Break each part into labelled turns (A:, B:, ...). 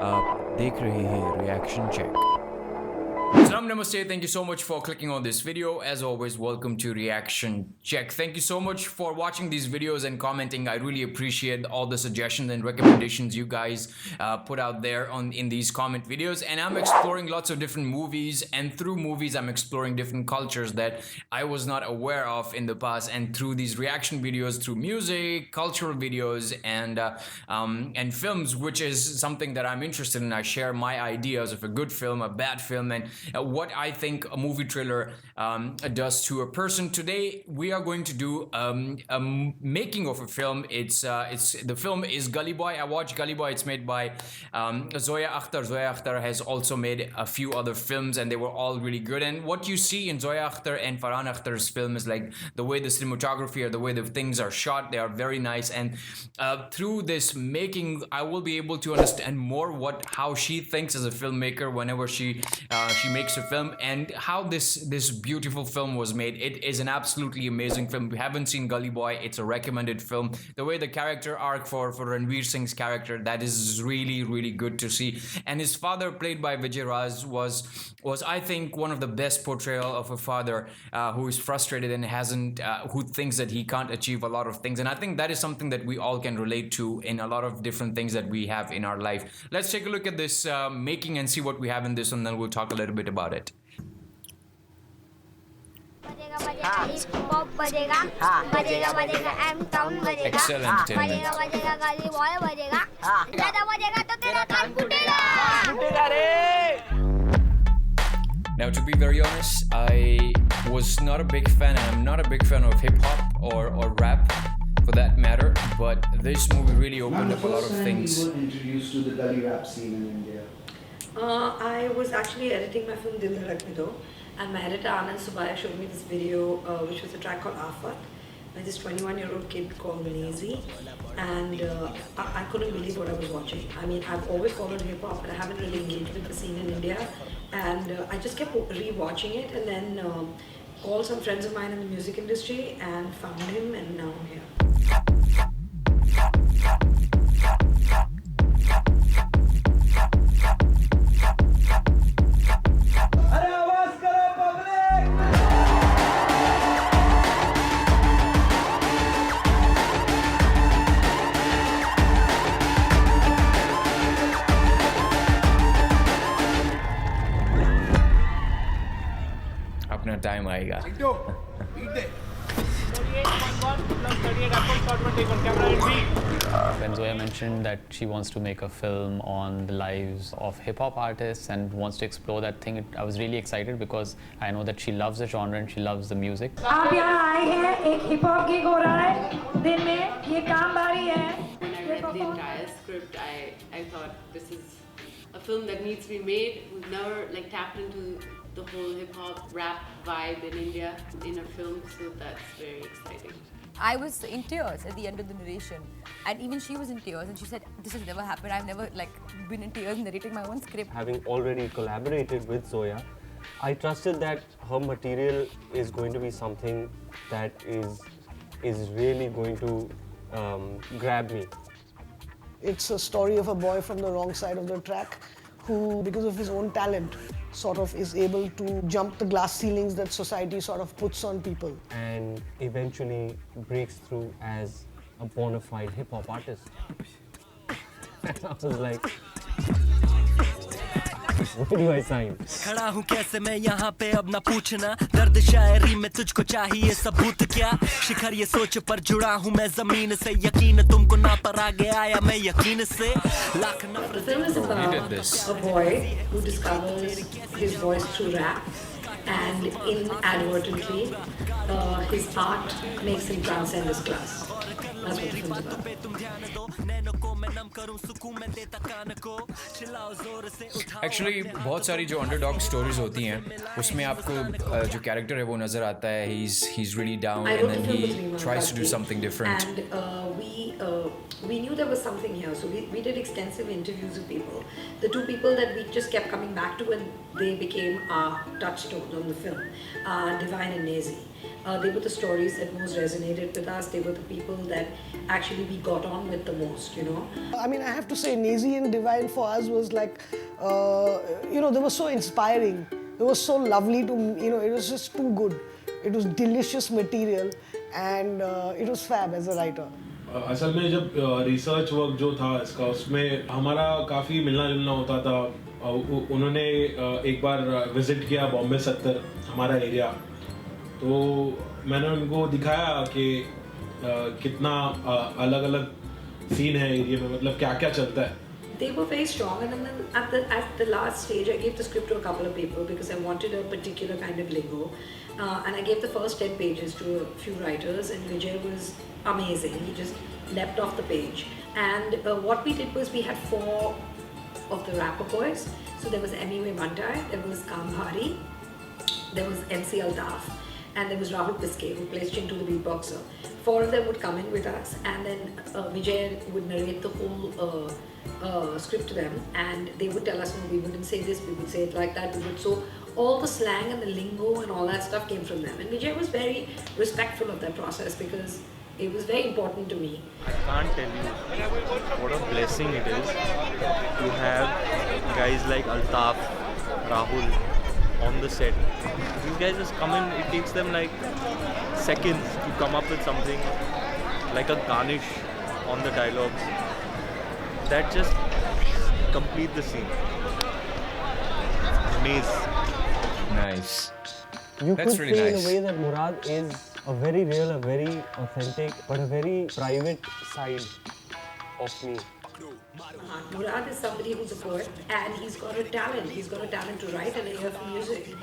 A: आप देख रहे हैं reaction check. Salam Namaste, thank you so much for clicking on this video. As always, welcome to Reaction Check. Thank you so much for watching these videos and commenting. I really appreciate all the suggestions and recommendations you guys put out there in these comment videos. And I'm exploring lots of different movies, and through movies I'm exploring different cultures that I was not aware of in the past. And through these reaction videos, through music, cultural videos, and films, which is something that I'm interested in. I share my ideas of a good film, a bad film, and what I think a movie trailer does to a person. Today we are going to do a making of a film. It's the film is Gully Boy. I watched Gully Boy. It's made by Zoya Akhtar. Zoya Akhtar has also made a few other films, and they were all really good. And what you see in Zoya Akhtar and Farhan Akhtar's film is like the way the cinematography or the way the things are shot. They are very nice, and through this making, I will be able to understand more how she thinks as a filmmaker whenever she makes a film, and how this beautiful film was made. It is an absolutely amazing film. If you haven't seen Gully Boy, it's a recommended film. The way the character arc for Ranveer Singh's character, that is really good to see. And his father, played by Vijay Raj, was I think one of the best portrayal of a father who is frustrated and who thinks that he can't achieve a lot of things. And I think that is something that we all can relate to in a lot of different things that we have in our life. Let's take a look at this making and see what we have in this, and then we'll talk a little bit about it. Excellent. Now, to be very honest, I was not a big fan, and I'm not a big fan of hip-hop or rap for that matter, but this movie really opened up a lot of things.
B: You were introduced to the Gully rap scene in India?
C: I was actually editing my film Dil Dharak Me Do, and my editor Anand Subaya showed me this video, which was a track called Afat by this 21-year-old kid called Lazy, and I couldn't believe what I was watching. I mean, I've always followed hip hop, but I haven't really engaged with the scene in India, and I just kept re-watching it, and then called some friends of mine in the music industry and found him, and now I'm here.
A: अपना time आएगा.
D: When Zoya mentioned that she wants to make a film on the lives of hip-hop artists and wants to explore that thing, I was really excited because I know that she loves the genre and she loves the music.
E: आप यहाँ आए हैं, एक hip hop gig हो रहा है दिन में, ये काम बारी है.
F: When I read the entire script, I thought this is a film that needs to be made. We've never tapped into the whole hip-hop rap vibe in India in a film, so that's very exciting.
G: I was in tears at the end of the narration, and even she was in tears, and she said, "This has never happened. I've never been in tears narrating my own script."
H: Having already collaborated with Zoya, I trusted that her material is going to be something that is really going to grab me.
I: It's a story of a boy from the wrong side of the track who, because of his own talent, sort of is able to jump the glass ceilings that society sort of puts on people.
H: And eventually breaks through as a bona fide hip-hop artist. I was like, where do I sign?
J: खड़ा हूँ कैसे मैं यहाँ पे अब ना पूछना दर्द शायरी में तुझको चाहिए सबूत क्या शिखर ये सोच पर जुड़ा हूँ मैं जमीन से यकीन तुमको ना पर आगे आया मैं यकीन से lakh
C: The film is about a boy who discovers his voice through rap, and inadvertently his art makes him transcend his class. That's what the film's about.
A: Actually बहुत सारी जो अंडरडॉग स्टोरीज होती हैं उसमें आपको जो कैरेक्टर है वो नज़र आता है. he's really down and then he tries to do something different.
C: And we knew there was something here, so we did extensive interviews with people. The two people that we just kept coming back to, and they became our touchstones on the film, Divine and Nazi. They were the stories that most resonated with us. They were the people that actually we got on with the most, you know.
I: I mean, I have to say, Nazi and Divine for us was like, you know, they were so inspiring. It was so lovely to, you know, it was just too good. It was delicious material, and it was fab as a writer.
K: असल में जब research work जो था इसका, उसमें हमारा काफ़ी मिलना जुलना होता था. उन्होंने एक बार विजिट किया बॉम्बे 70 हमारा एरिया, तो मैंने उनको दिखाया कि कितना अलग अलग सीन है एरिया में, मतलब क्या क्या चलता है.
C: They were very strong, and then at the last stage, I gave the script to a couple of people because I wanted a particular kind of lingo, and I gave the first 10 pages to a few writers, and Vijay was amazing. He just leapt off the page, and what we did was we had 4 of the rapper boys. So there was Emiwe Mantai, there was Kambhari, there was MC Altaf, and there was Rahul Piske, who plays Chintu the beatboxer. 4 of them would come in with us, and then Vijay would narrate the whole script to them, and they would tell us, no, we wouldn't say this, we would say it like that, we would. So all the slang and the lingo and all that stuff came from them, and Vijay was very respectful of that process because it was very important to me.
L: I can't tell you what a blessing it is to have guys like Altaf, Rahul on the set. These guys just come in, it takes them like seconds to come up with something like a garnish on the dialogues that just complete the scene. Amazing.
A: Nice.
H: You
A: That's
H: could
A: really
H: say
A: nice.
H: in a way that Murad is a very real, a very authentic, but a very private side of me.
C: Murad is somebody who's a poet, and he's got a talent. He's got a talent to write and a ear for music.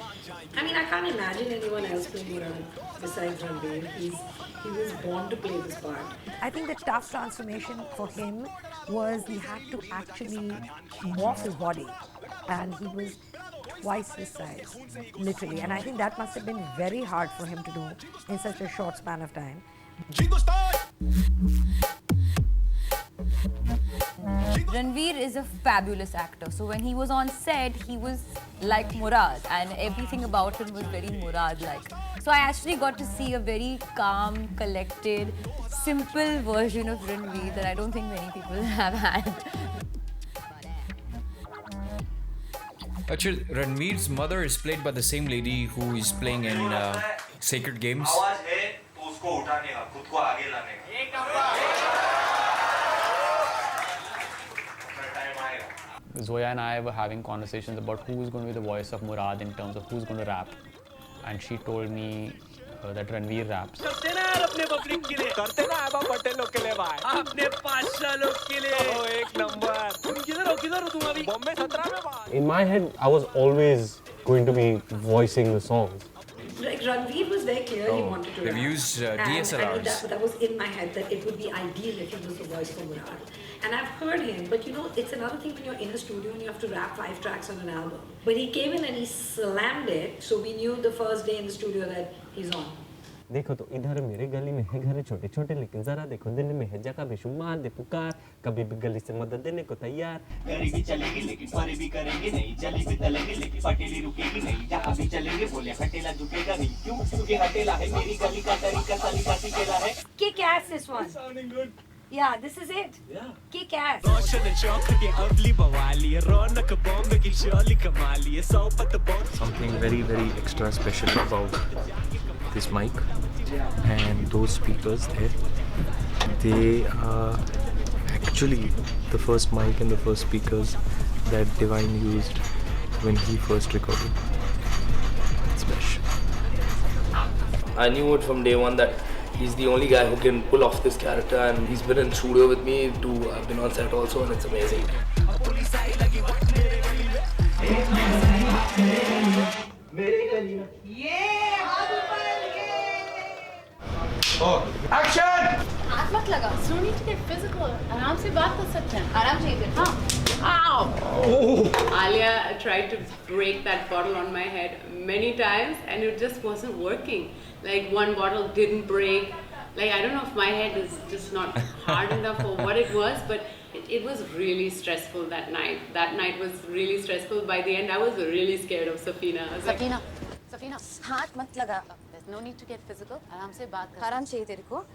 C: I mean, I can't imagine anyone else playing Murad besides Ranveer. He was born to play this part.
E: I think the tough transformation for him was he had to actually morph his body, and he was twice his size, literally. And I think that must have been very hard for him to do in such a short span of time.
G: Ranveer is a fabulous actor. So when he was on set, he was like Murad, and everything about him was very Murad-like. So I actually got to see a very calm, collected, simple version of Ranveer that I don't think many people have had.
A: Actually, Ranveer's mother is played by the same lady who is playing in Sacred Games.
D: Zoya and I were having conversations about who is going to be the voice of Murad in terms of who's going to rap. And she told me that Ranveer raps.
H: In my head, I was always going to be voicing the songs.
C: Like Ranveer was very clear he wanted to
A: They've
C: rap.
A: used
C: And
A: DSLRs.
C: that was in my head, that it would be ideal if he was the voice for Murad. And I've heard him, but you know, it's another thing when you're in a studio and you have to rap 5 tracks on an album. But he came in and he slammed it, so we knew the first day in the studio that he's on.
H: देखो तो इधर मेरे गली में है घर छोटे छोटे, लेकिन जरा देखो दिन में है जगह बेशुमार दे पुकार, कभी भी गली से मदद देने को तैयार.
J: करेगी चलेगी लेकिन पारी भी करेंगे नहीं, चली भी तलेंगे लेकिन पटेली रुकेगी नहीं, जहाँ भी चलेंगे बोले हटेला झुकेगा नहीं, क्यों क्योंकि हटेला है मेरी गली का तरीका सलीका सीखेला है.
E: Kick ass, this one.
J: Sounding good.
E: Yeah, this is it.
J: Yeah.
E: Kick ass.
L: Something very, very extra special about this mic and those speakers there. They are actually the first mic and the first speakers that Divine used when he first recorded. It's special.
M: I knew it from day one that he's the only guy who can pull off this character, and he's been in studio with me too. I've been on set also, and it's amazing.
K: Oh, action!
F: हाथ मत लगा. No need to get physical. आराम से बात कर सकते हैं. आराम से इधर. हाँ. Ow! Alia tried to break that bottle on my head many times, and it just wasn't working. Like one bottle didn't break, Like, I don't know if my head is just not hard enough for what it was, but it was really stressful that night. That night was really stressful. By the end, I was really scared of Safina. I was like,
N: Safina, हाथ मत लगा. There's no need to get physical. आराम से बात कर. आराम चाहिए तेरे को.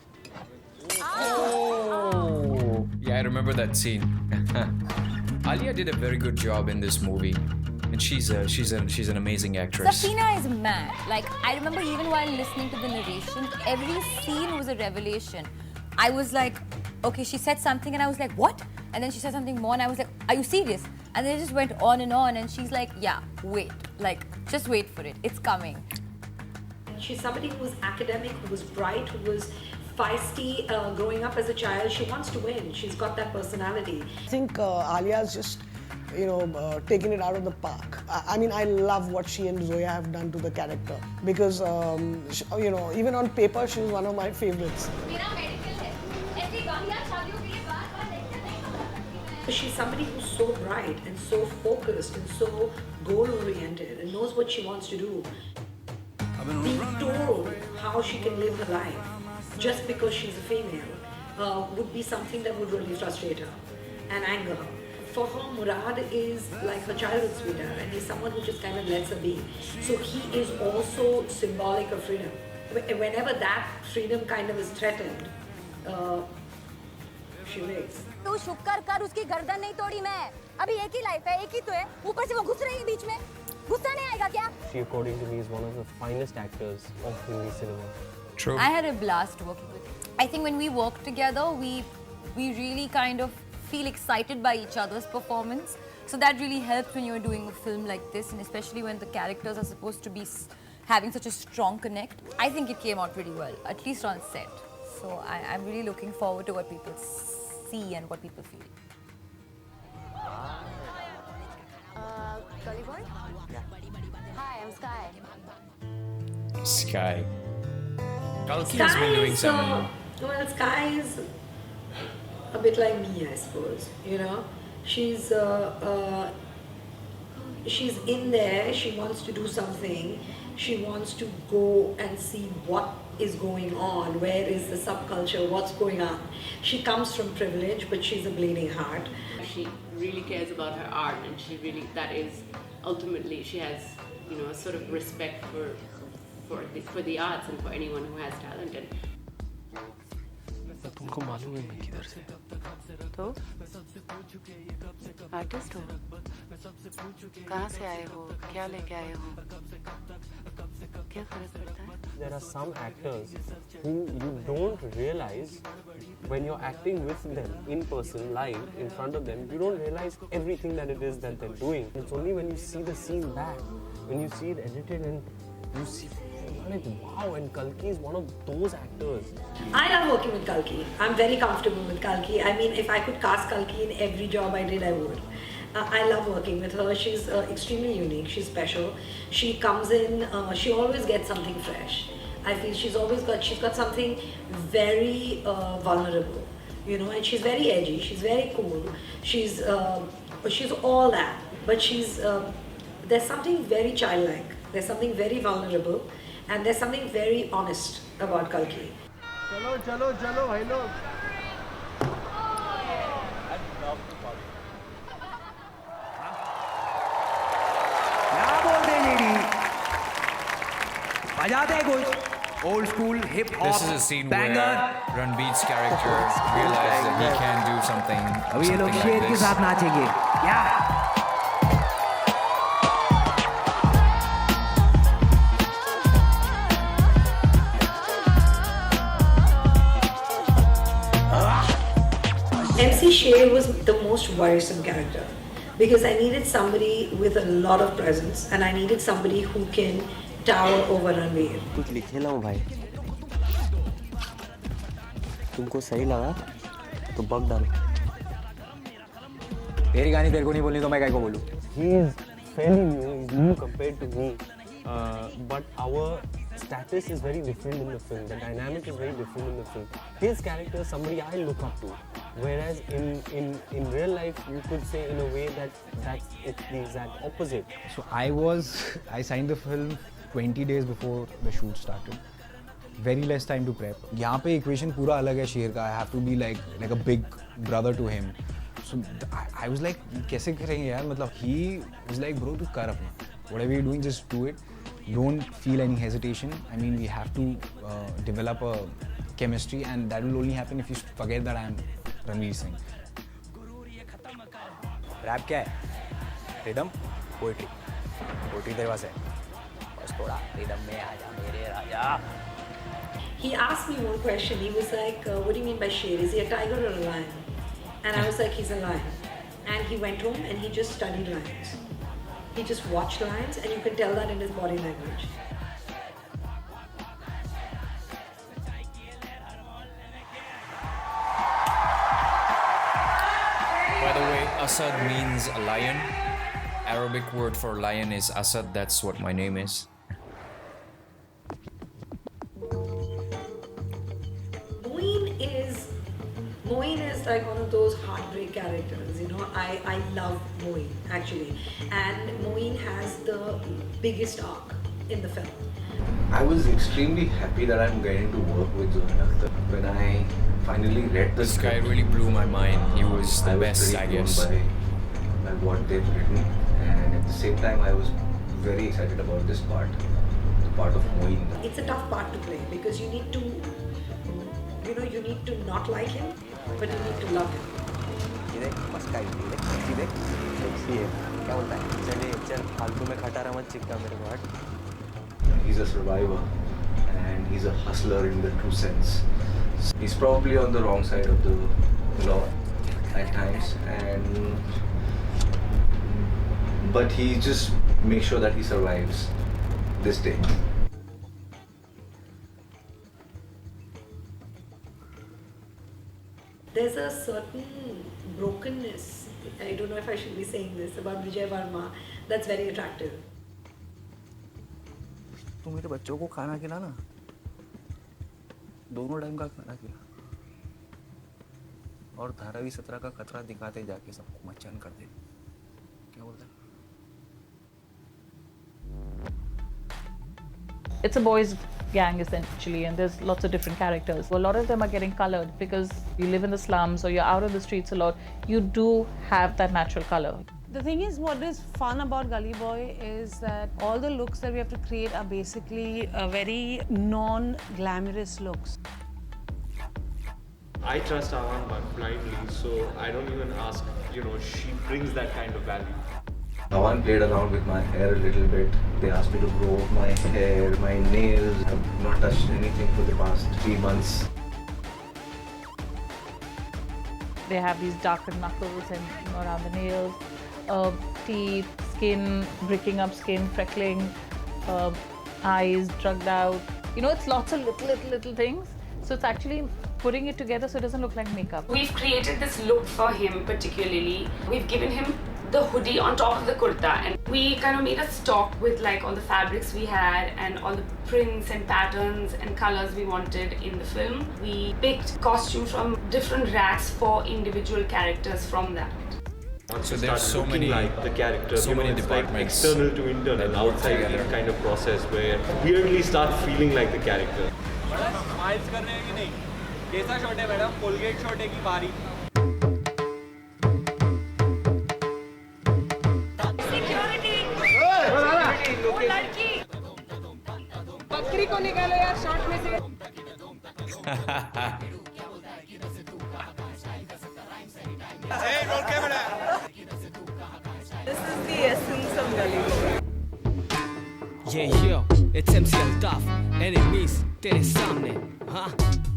A: Oh. Yeah, I remember that scene. Alia did a very good job in this movie. And she's an amazing actress.
G: Safina is mad. Like, I remember even while listening to the narration, every scene was a revelation. I was like, okay, she said something and I was like, what? And then she said something more and I was like, are you serious? And then it just went on and she's like, yeah, wait. Like, just wait for it. It's coming.
C: She's somebody who was academic, who was bright, who was feisty. Growing up as a child, she wants to win. She's got that personality.
I: I think Alia's just, taken it out of the park. I mean, I love what she and Zoya have done to the character because, even on paper, she was one of my favorites.
C: She's somebody who's so bright and so focused and so goal-oriented and knows what she wants to do. Being told how she can live her life just because she's a female would be something that would really frustrate her and anger her. For her, Murad is like her childhood sweetheart and he's someone who just kind of lets her be. So he is also symbolic of freedom. Whenever that freedom kind of is threatened, she wakes.
N: तू शुक्र कर उसकी गर्दन नहीं तोड़ी मैं. अभी एक ही लाइफ है, एक ही तो है. ऊपर से वो घुस रही है बीच में. गुस्सा नहीं आएगा क्या?
H: She, according to me, is one of the finest actors of Hindi cinema.
A: True.
G: I had a blast working with her. I think when we work together, we really kind of feel excited by each other's performance. So that really helps when you're doing a film like this, and especially when the characters are supposed to be having such a strong connect. I think it came out pretty well, at least on set. So I'm really looking forward to what people see and what people feel.
N: Gully Boy?
H: Yeah.
N: Hi, I'm Sky.
A: Sky. Kalki has been doing some...
C: Well, Sky is a bit like me, I suppose. She's in there. She wants to do something. She wants to go and see what is going on. Where is the subculture? What's going on? She comes from privilege, but she's a bleeding heart.
F: she really cares about her art, and that is ultimately, she has a sort of respect for the arts and for anyone who has talent. And
M: तुमको मालूम है मैं किधर से?
N: तो artist हो? कहाँ से आए हो? क्या लेके आए हो? क्या फर्क पड़ता है?
H: There are some actors who you don't realize when you're acting with them in person, live, in front of them, you don't realize everything that it is that they're doing. It's only when you see the scene back, when you see it edited and you see, like, wow, and Kalki is one of those actors.
C: I love working with Kalki. I'm very comfortable with Kalki. I mean, if I could cast Kalki in every job I did, I would. I love working with her. She's extremely unique. She's special. She comes in, she always gets something fresh. I feel she's got something very vulnerable, and she's very edgy. She's very cool. She's all that, but there's something very childlike. There's something very vulnerable, and there's something very honest about Kalki.
B: चलो चलो चलो भाई लोग.
O: क्या बोलते हैं lady? बजाते हैं कुछ old school hip hop
A: This is a scene
O: banger.
A: where Ranveer's character realized that he can do something.
O: अभी ये लोग
A: like
O: शेर के
A: this.
O: साथ नाचेंगे. क्या?
C: MC Sher was the most worrisome character because I needed somebody with a lot of presence and I needed somebody who can tower over Ranveer.
H: कुछ लिखे लाऊं भाई. तुमको सही लगा तो बग डालो.
O: तेरी गानी तेरे को नहीं बोलनी तो मैं काय को बोलूं?
H: He is fairly new. He's new compared to me. But our status is very different in the film. The dynamic is very different in the film. His character is somebody I look up to, whereas in real life you could say in a way that's it's the exact opposite.
P: So I signed the film 20 days before the shoot started,
O: very less time to prep. यहाँ पे equation पूरा अलग है शेर का. I have to be like a big brother to him. So I was like, कैसे करेंगे यार? मतलब he was like, bro, तू कर अपना. Whatever you're doing, just do it. Don't feel any hesitation. I mean, we have to develop a chemistry, and that will only happen if you forget that I am Ranveer Singh. Rap क्या है? Rhythm, poetry. Poetry तेरे पास है. बस थोड़ा rhythm में आ जा मेरे राजा.
C: He asked me one question. He was like, what do you mean by sher? Is he a tiger or a lion? And I was like, he's a lion. And he went home and he just studied lions. He just watched lions, and you can tell that in his body language.
A: By the way, Asad means a lion. Arabic word for lion is Asad. That's what my name is.
C: Moeen is like one of those heartbreak characters, you know. I love Moeen actually, and Moeen has the biggest arc in the film.
P: I was extremely happy that I'm getting to work with Zohan Akhtar. When I finally read
A: this guy really blew my mind. He was the best, I guess.
P: By what they've written, and at the same time, I was very excited about this part, the part of Moeen.
C: It's a tough part to play because you need to, you need to not like him, but you need to love him.
P: He's a survivor, and he's a hustler in the true sense. He's probably on the wrong side of the law at times, but he just makes sure that he survives this day.
C: There's a certain brokenness, I don't know if I should be saying this, about Vijay Varma that's very attractive.
O: तू मेरे बच्चों को खाना खिलाना, दोनों time का खाना खिला, और धारावी 17 का खतरा दिखाते जाके सबको मचान कर दे. क्या बोलता है?
Q: It's a boys' gang essentially, and there's lots of different characters. A lot of them are getting colored because you live in the slums or you're out on the streets a lot. You do have that natural color.
R: The thing is, what is fun about Gully Boy is that all the looks that we have to create are basically very non-glamorous looks.
L: I trust Awan blindly, so I don't even ask, she brings that kind of value.
P: Awan played around with my hair a little bit. They asked me to grow up my hair, my nails. I've not touched anything for the past 3 months.
Q: They have these darkened knuckles and around the nails, teeth, skin, breaking up skin, freckling, eyes drugged out. It's lots of little things. So it's actually putting it together so it doesn't look like makeup.
S: We've created this look for him particularly. We've given him the hoodie on top of the kurta, and we kind of made a stock with like all the fabrics we had and all the prints and patterns and colors we wanted in the film. We picked costumes from different racks for individual characters from that.
L: Once you start looking like the character,
A: so many
L: it's like
A: departments
L: external to internal, outside in kind of process where you weirdly start feeling like the character.
T: Smiles करने हैं कि नहीं? कैसा shot है madam? Colgate shot है कि बारी?
R: बकरी को निकालो यार शॉट में से.
T: Hey, roll camera.
R: This is the essence of Gully Boy.
J: Yeah, yo, it's MC Altaf. Enemies, tere samne.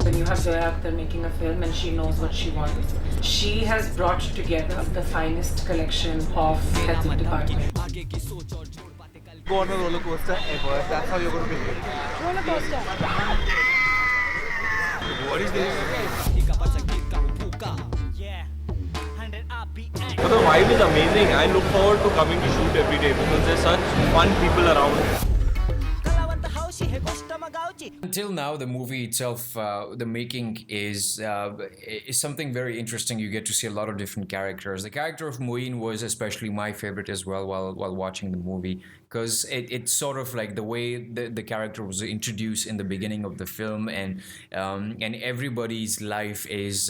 S: When you have Zoya Akhtar making a film and she knows what she wants, she has brought together the finest collection of health department.
T: Go on a roller coaster ever. That's how you're going to be.
R: Roller coaster.
T: What is this?
L: But the vibe is amazing. I look forward to coming to shoot every day because there's such fun people around.
A: Until now, the movie itself, the making is something very interesting. You get to see a lot of different characters. The character of Moeen was especially my favorite as well while watching the movie, because it's sort of like the way the character was introduced in the beginning of the film, and everybody's life is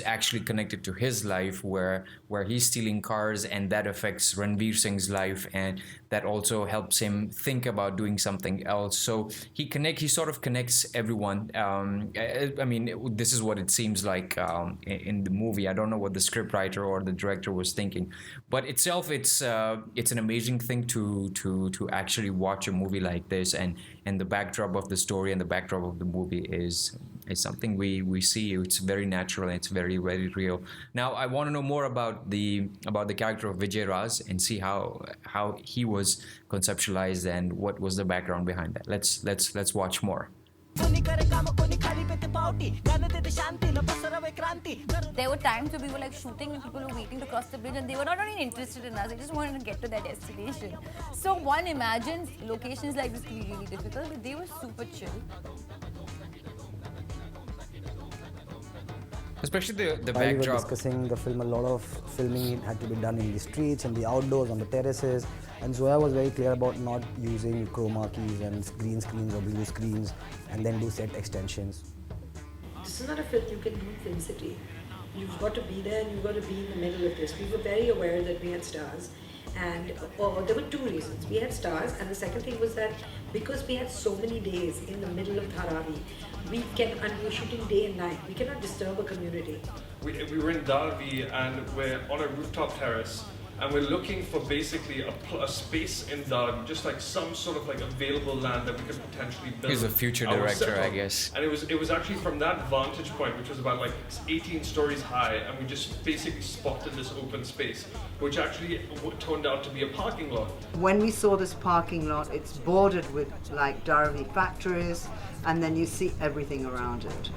A: actually connected to his life, where he's stealing cars, and that affects Ranveer Singh's life, and that also helps him think about doing something else. So he sort of connects everyone. I mean, this is what it seems like in the movie. I don't know what the scriptwriter or the director was thinking, but itself, it's an amazing thing to actually watch a movie like this, and the backdrop of the story and the backdrop of the movie is something we see. It's very natural and it's very, very real. Now I want to know more about the character of Vijay Raj and see how he was conceptualized and what was the background behind that. Let's watch more.
G: There were times where we were like shooting and people were waiting to cross the bridge, and they were not really interested in us. They just wanted to get to their destination. So one imagines locations like this to be really difficult, but they were super chill.
A: Especially the
U: While we were
A: backdrop.
U: discussing the film, a lot of filming had to be done in the streets, in the outdoors, on the terraces. And Zoya was very clear about not using chroma keys and green screens or blue screens, and then do set extensions.
C: This is not a film you can do in Film City. You've got to be there and you've got to be in the middle of this. We were very aware that we had stars, and there were two reasons. We had stars, and the second thing was that because we had so many days in the middle of Dharavi, and we're shooting day and night, we cannot disturb a community.
V: We were in Dharavi and we're on a rooftop terrace, and we're looking for basically a space in Dharavi, just like some sort of like available land that we could potentially build.
A: He's a future director, I guess.
V: And it was actually from that vantage point, which was about like 18 stories high, and we just basically spotted this open space, which actually turned out to be a parking lot.
W: When we saw this parking lot, it's bordered with like Dharavi factories, and then you see everything around it.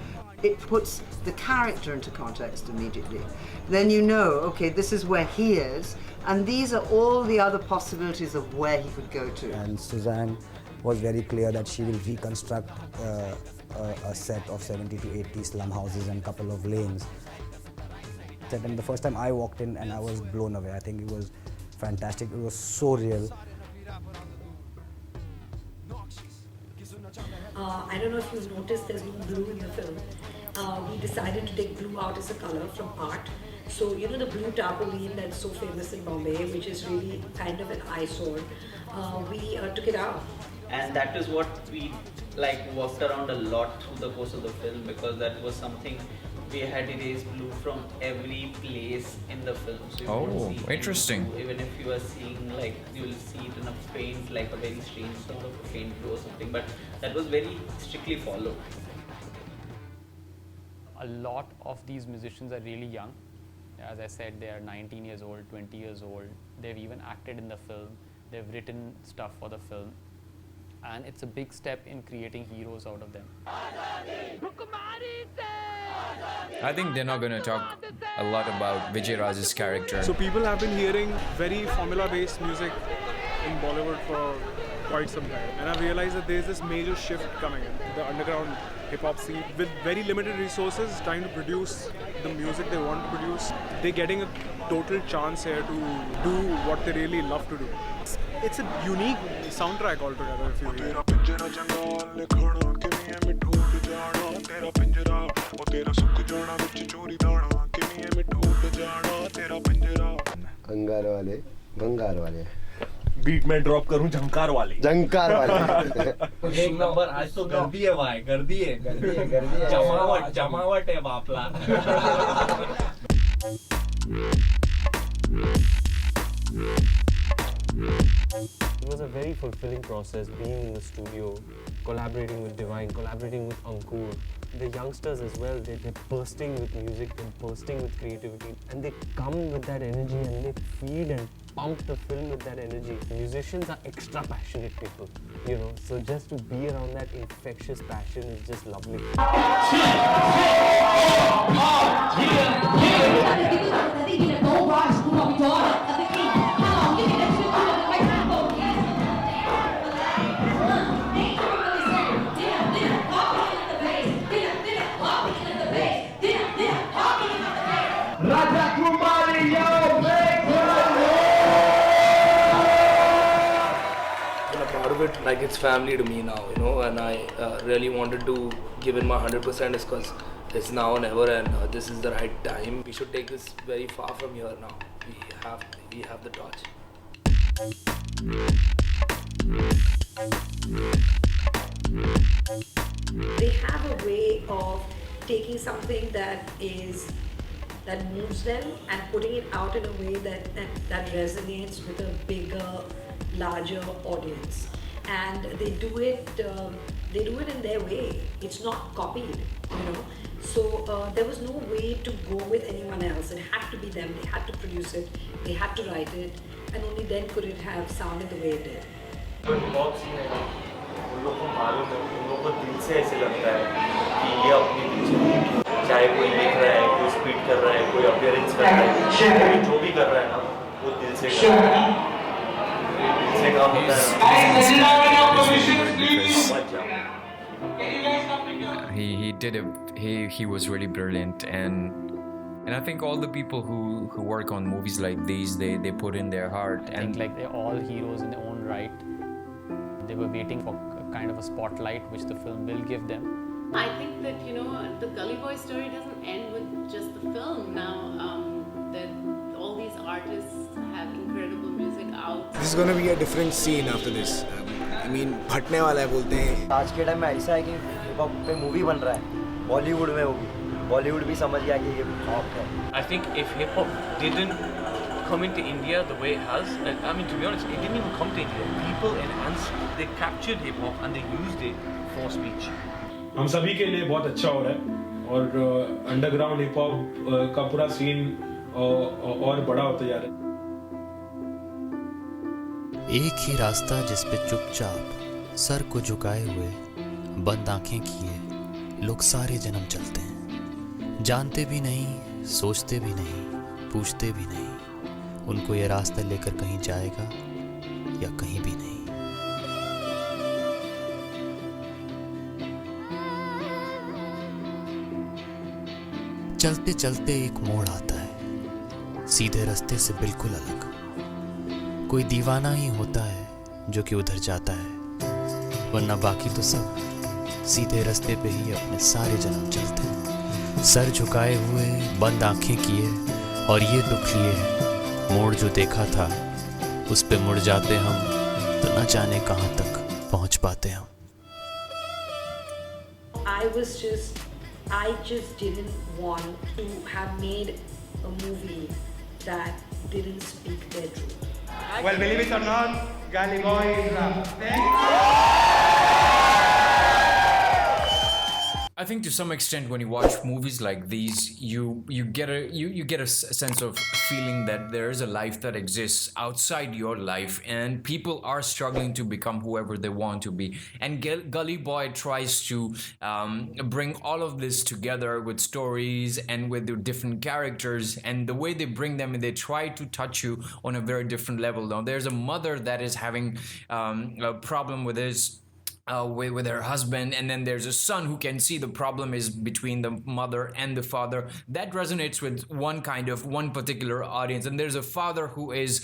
W: It puts the character into context immediately. Then you know, okay, this is where he is, and these are all the other possibilities of where he could go to.
U: And Suzanne was very clear that she will reconstruct a set of 70 to 80 slum houses and a couple of lanes. And the first time I walked in, and I was blown away. I think it was fantastic. It was so real.
C: I don't know if you've noticed there's no blue in the film. We decided to take blue out as a color from art. So, you know the blue tarpaulin that's so famous in Bombay, which is really kind of an eyesore, we took it out.
X: And that is what we worked around a lot through the course of the film, because that was something we had erased blue from every place in the film. So you won't see
A: interesting.
X: Blue. Even if you are seeing you will see it in a faint, like a very strange sort of a faint blue or something, but that was very strictly followed.
D: A lot of these musicians are really young. As I said, they are 19 years old, 20 years old. They've even acted in the film. They've written stuff for the film. And it's a big step in creating heroes out of them.
A: I think they're not going to talk a lot about Vijay Raj's character.
Y: So people have been hearing very formula-based music in Bollywood for quite some time, and I've realized that there's this major shift coming in. The underground hip-hop scene, with very limited resources, trying to produce the music they want to produce. They're getting a total chance here to do what they really love to do. It's a unique soundtrack altogether, if you hear.
B: अंगार वाले भंगार वाले
Z: beat में drop करूं झंकार वाले
X: एक number आज तो गर्दी है भाई, गर्दी है जमावट है बापला.
H: It was a very fulfilling process being in the studio, collaborating with Divine, collaborating with Ankur. The youngsters as well, they're bursting with music, they're bursting with creativity, and they come with that energy and they feed and pump the film with that energy. Musicians are extra passionate people, you know, so just to be around that infectious passion is just lovely.
E: like it's family to me now, you know, and I really wanted to give it my 100% is because it's now or never, and this is the right time. We should take this very far from here now. We have the torch.
C: They have a way of taking something that moves them and putting it out in a way that resonates with a bigger, larger audience. And they do it in their way. It's not copied, you know. So there was no way to go with anyone else. It had to be them. They had to produce it. They had to write it, and only then could it have sounded the way it did.
L: उन लोगों को मालूम है, उन लोगों को दिल से ऐसे लगता है कि ये अपनी पीछे चाहे कोई लिख रहा है, कोई स्पीड कर रहा है, कोई अपीयरेंस कर रहा है, कोई जो भी कर रहा है ना, वो दिल से कर रहा है, दिल से काम होता
A: है. He was really brilliant, and I think all the people who work on movies like these, they put in their heart.
D: I think like they're all heroes in their own right. They were waiting for kind of a spotlight which the film will give them.
F: I think that, you know, the Gully Boy story doesn't end with just the film. Now that all these artists have incredible music out.
I: This is going to be a different scene after this. I mean, फटने वाला है बोलते हैं.
K: आज के time में ऐसा है कि हिप हॉप पे मूवी बन रहा है, बॉलीवुड में होगी. बॉलीवुड भी समझ गया कि ये हॉप है.
L: I think if hip hop didn't come into India the way it has, I mean, to be honest, it didn't even come to India. People enhanced, they captured hip hop and they used it for speech.
Y: हम सभी के लिए बहुत अच्छा हो रहा है और अंडरग्राउंड हिप हॉप का पूरा सीन और बड़ा होता जा रहा है.
M: एक ही रास्ता जिस पे चुपचाप सर को झुकाए हुए बंद आंखें किए लोग सारे जन्म चलते हैं. जानते भी नहीं, सोचते भी नहीं, पूछते भी नहीं. उनको ये रास्ता लेकर कहीं जाएगा या कहीं भी नहीं. चलते चलते एक मोड़ आता है, सीधे रास्ते से बिल्कुल अलग. कोई दीवाना ही होता है जो कि उधर जाता है, वरना बाकी तो सब सीधे रास्ते पे ही अपने सारे जन्म चलते हैं. सर झुकाए हुए बंद आंखें किए और ये दुख लिए मोड़ जो देखा था उस पे मुड़ जाते हम तो न जाने कहां तक पहुंच पाते हम.
C: I just didn't want to have made a movie that didn't speak their truth.
B: Well, believe it or not, Gully Boy is
A: I think to some extent when you watch movies like these, you get a sense of feeling that there is a life that exists outside your life, and people are struggling to become whoever they want to be. And Gully Boy tries to bring all of this together with stories and with the different characters, and the way they bring them, and they try to touch you on a very different level. Now there's a mother that is having a problem with his with her husband, and then there's a son who can see the problem is between the mother and the father. That resonates with one particular audience. And there's a father who has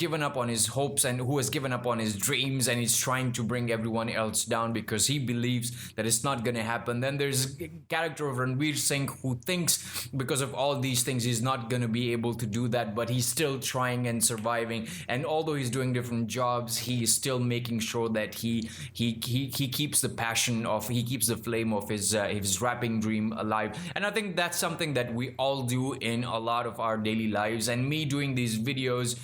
A: given up on his hopes and who has given up on his dreams, and he's trying to bring everyone else down because he believes that it's not going to happen. Then there's a character of Ranveer Singh who thinks because of all these things he's not going to be able to do that, but he's still trying and surviving. And although he's doing different jobs, he is still making sure that he keeps the passion of, he keeps the flame of his rapping dream alive. And I think that's something that we all do in a lot of our daily lives. And me doing these videos,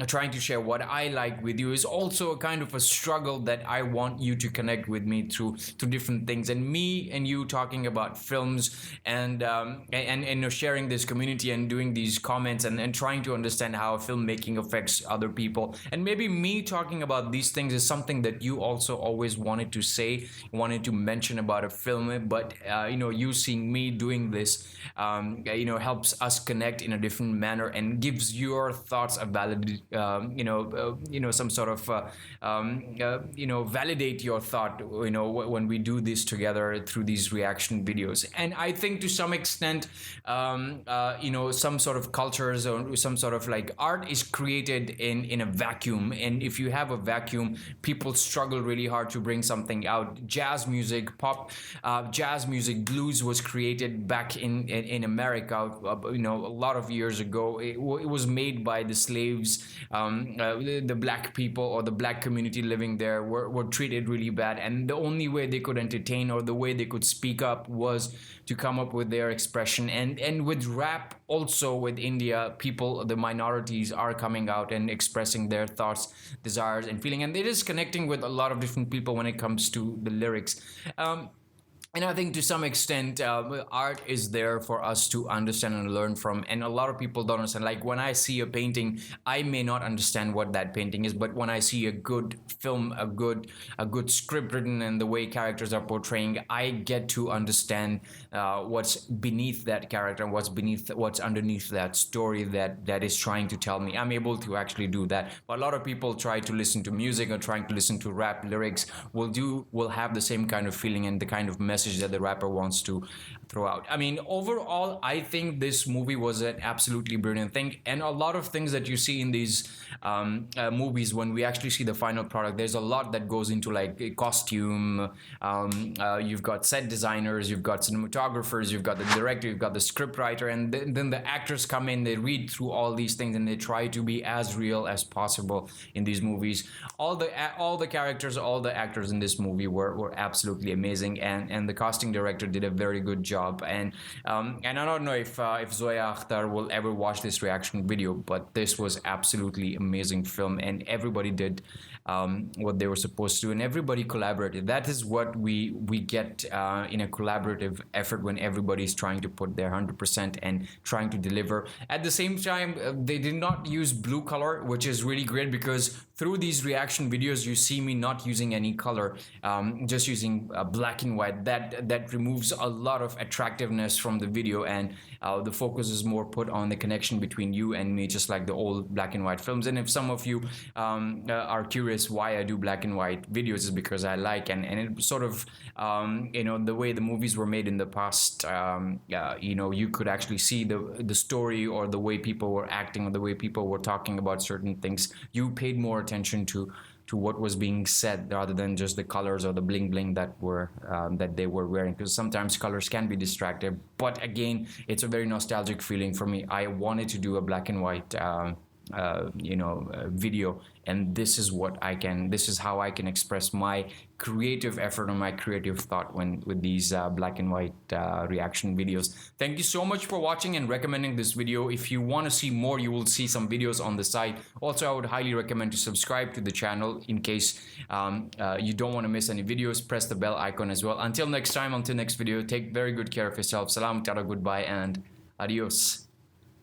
A: trying to share what I like with you, is also a kind of a struggle that I want you to connect with me through different things. And me and you talking about films and sharing this community and doing these comments and trying to understand how filmmaking affects other people. And maybe me talking about these things is something something that you also always wanted to say, wanted to mention about a film, but you seeing me doing this, helps us connect in a different manner and gives your thoughts a valid, some sort of, validate your thought, when we do this together through these reaction videos. And I think to some extent, some sort of cultures or some sort of like art is created in a vacuum, and if you have a vacuum, people struggle really hard to bring something out. Jazz music, jazz music, blues was created back in America, a lot of years ago. It was made by the slaves. The black people or the black community living there were treated really bad, and the only way they could entertain or the way they could speak up was to come up with their expression. And with rap, also with India, people, the minorities are coming out and expressing their thoughts, desires and feeling, and it is connecting with a lot of different people when it comes to the lyrics. And I think to some extent, art is there for us to understand and learn from. And a lot of people don't understand. Like when I see a painting, I may not understand what that painting is, but when I see a good film, a good script written and the way characters are portraying, I get to understand what's beneath that character and what's underneath that story that is trying to tell me. I'm able to actually do that. But a lot of people try to listen to music or trying to listen to rap lyrics will have the same kind of feeling and the kind of message that the rapper wants to throw out. I mean, overall, I think this movie was an absolutely brilliant thing, and a lot of things that you see in these movies, when we actually see the final product, there's a lot that goes into like a costume. You've got set designers, you've got cinematographers, you've got the director, you've got the script writer, and then the actors come in, they read through all these things and they try to be as real as possible in these movies. All the characters, all the actors in this movie were absolutely amazing, and the casting director did a very good job. And I don't know if Zoya Akhtar will ever watch this reaction video, but this was absolutely amazing film, and everybody did what they were supposed to, and everybody collaborated. That is what we get in a collaborative effort, when everybody's trying to put their 100% and trying to deliver. At the same time, they did not use blue color, which is really great, because through these reaction videos you see me not using any color, just using black and white. That removes a lot of attractiveness from the video, and the focus is more put on the connection between you and me, just like the old black and white films. And if some of you are curious why I do black and white videos, is because I like, and it sort of the way the movies were made in the past, you could actually see the story or the way people were acting or the way people were talking about certain things. You paid more attention to what was being said rather than just the colors or the bling bling that they were wearing, because sometimes colors can be distractive. But again, it's a very nostalgic feeling for me. I wanted to do a black and white video, and this is how I can express my creative effort and my creative thought with these black and white reaction videos. Thank you so much for watching and recommending this video. If you want to see more, you will see some videos on the site. Also, I would highly recommend to subscribe to the channel in case you don't want to miss any videos. Press the bell icon as well. Until next time, until next video, take very good care of yourself. Salam, tara, goodbye, and adios.